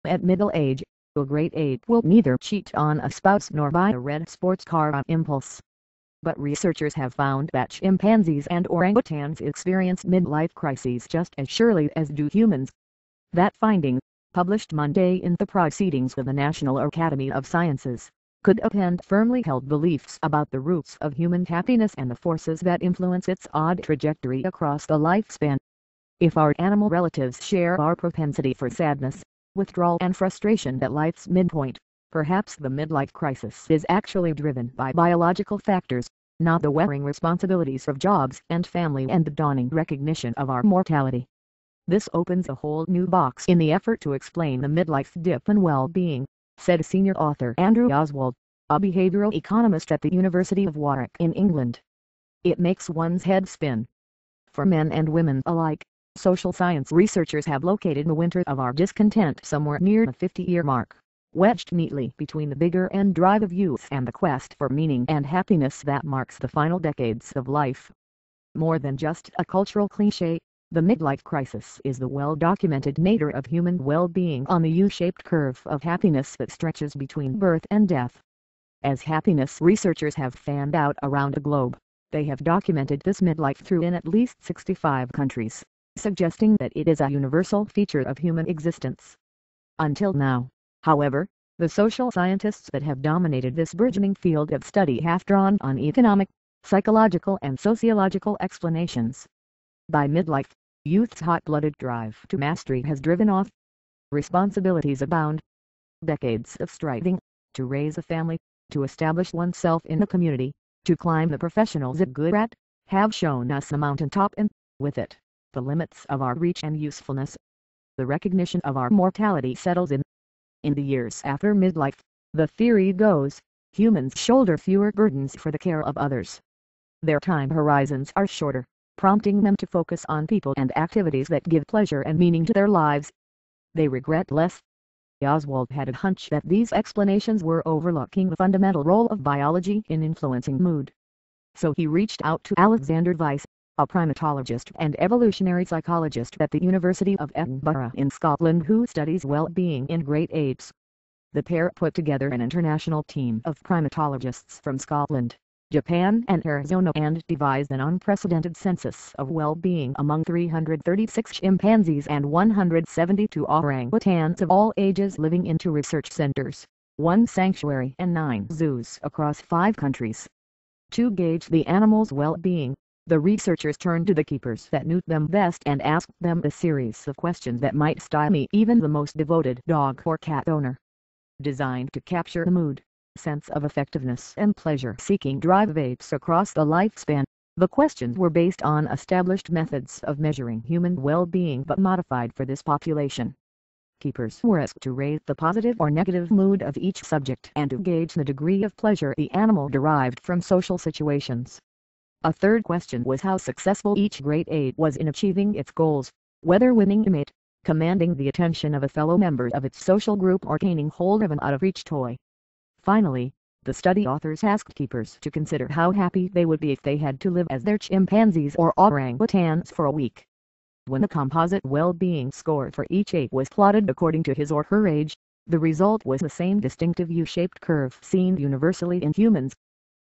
At middle age, a great ape will neither cheat on a spouse nor buy a red sports car on impulse. But researchers have found that chimpanzees and orangutans experience midlife crises just as surely as do humans. That finding, published Monday in the Proceedings of the National Academy of Sciences, could upend firmly held beliefs about the roots of human happiness and the forces that influence its odd trajectory across the lifespan. If our animal relatives share our propensity for sadness, withdrawal and frustration at life's midpoint, perhaps the midlife crisis is actually driven by biological factors, not the wearing responsibilities of jobs and family and the dawning recognition of our mortality. This opens a whole new box in the effort to explain the midlife dip in well-being, said senior author Andrew Oswald, a behavioral economist at the University of Warwick in England. It makes one's head spin. For men and women alike, social science researchers have located the winter of our discontent somewhere near the 50-year mark, wedged neatly between the vigor and drive of youth and the quest for meaning and happiness that marks the final decades of life. More than just a cultural cliché, the midlife crisis is the well-documented nadir of human well-being on the U-shaped curve of happiness that stretches between birth and death. As happiness researchers have fanned out around the globe, they have documented this midlife through in at least 65 countries, suggesting that it is a universal feature of human existence. Until now, however, the social scientists that have dominated this burgeoning field of study have drawn on economic, psychological and sociological explanations. By midlife, youth's hot-blooded drive to mastery has driven off. Responsibilities abound. Decades of striving to raise a family, to establish oneself in the community, to climb the professional ziggurat, have shown us the mountaintop and, with it, the limits of our reach and usefulness. The recognition of our mortality settles in. In the years after midlife, the theory goes, humans shoulder fewer burdens for the care of others. Their time horizons are shorter, prompting them to focus on people and activities that give pleasure and meaning to their lives. They regret less. Oswald had a hunch that these explanations were overlooking the fundamental role of biology in influencing mood. So he reached out to Alexander Weiss, a primatologist and evolutionary psychologist at the University of Edinburgh in Scotland who studies well-being in great apes. The pair put together an international team of primatologists from Scotland, Japan and Arizona and devised an unprecedented census of well-being among 336 chimpanzees and 172 orangutans of all ages living in 2 research centers, 1 sanctuary and 9 zoos across 5 countries. To gauge the animals' well-being, the researchers turned to the keepers that knew them best and asked them a series of questions that might stymie even the most devoted dog or cat owner. Designed to capture the mood, sense of effectiveness and pleasure-seeking drive of apes across the lifespan, the questions were based on established methods of measuring human well-being but modified for this population. Keepers were asked to rate the positive or negative mood of each subject and to gauge the degree of pleasure the animal derived from social situations. A third question was how successful each great ape was in achieving its goals, whether winning a mate, commanding the attention of a fellow member of its social group or gaining hold of an out-of-reach toy. Finally, the study authors asked keepers to consider how happy they would be if they had to live as their chimpanzees or orangutans for a week. When the composite well-being score for each ape was plotted according to his or her age, the result was the same distinctive U-shaped curve seen universally in humans.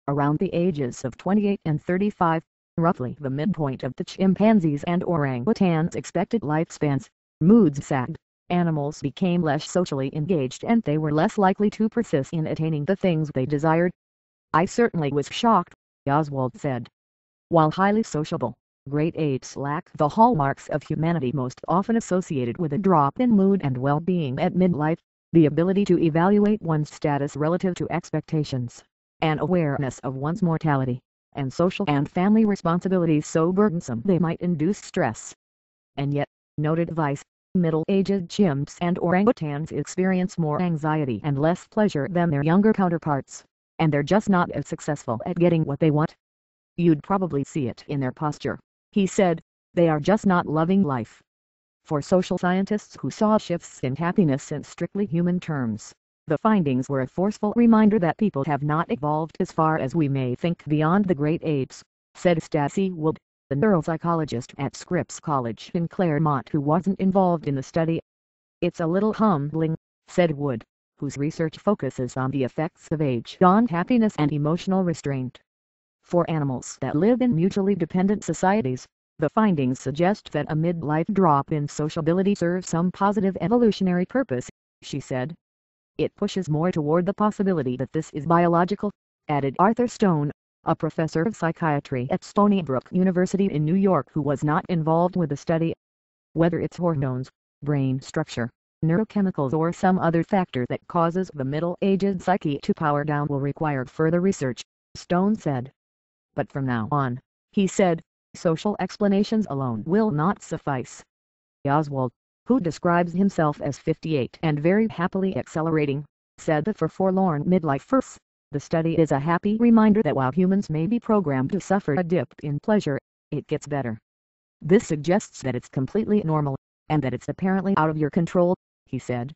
Around the ages of 28 and 35, roughly the midpoint of the chimpanzees and orangutans' expected lifespans, moods sagged, animals became less socially engaged and they were less likely to persist in attaining the things they desired. I certainly was shocked, Oswald said. While highly sociable, great apes lack the hallmarks of humanity most often associated with a drop in mood and well-being at midlife, the ability to evaluate one's status relative to expectations, an awareness of one's mortality, and social and family responsibilities so burdensome they might induce stress. And yet, noted Weiss, middle-aged chimps and orangutans experience more anxiety and less pleasure than their younger counterparts, and they're just not as successful at getting what they want. You'd probably see it in their posture, he said, they are just not loving life. For social scientists who saw shifts in happiness in strictly human terms, the findings were a forceful reminder that people have not evolved as far as we may think beyond the great apes, said Stacy Wood, the neuropsychologist at Scripps College in Claremont who wasn't involved in the study. It's a little humbling, said Wood, whose research focuses on the effects of age on happiness and emotional restraint. For animals that live in mutually dependent societies, the findings suggest that a midlife drop in sociability serves some positive evolutionary purpose, she said. It pushes more toward the possibility that this is biological, added Arthur Stone, a professor of psychiatry at Stony Brook University in New York who was not involved with the study. Whether it's hormones, brain structure, neurochemicals or some other factor that causes the middle-aged psyche to power down will require further research, Stone said. But from now on, he said, social explanations alone will not suffice. Oswald, who describes himself as 58 and very happily accelerating, said that for forlorn midlifers, the study is a happy reminder that while humans may be programmed to suffer a dip in pleasure, it gets better. This suggests that it's completely normal, and that it's apparently out of your control, he said.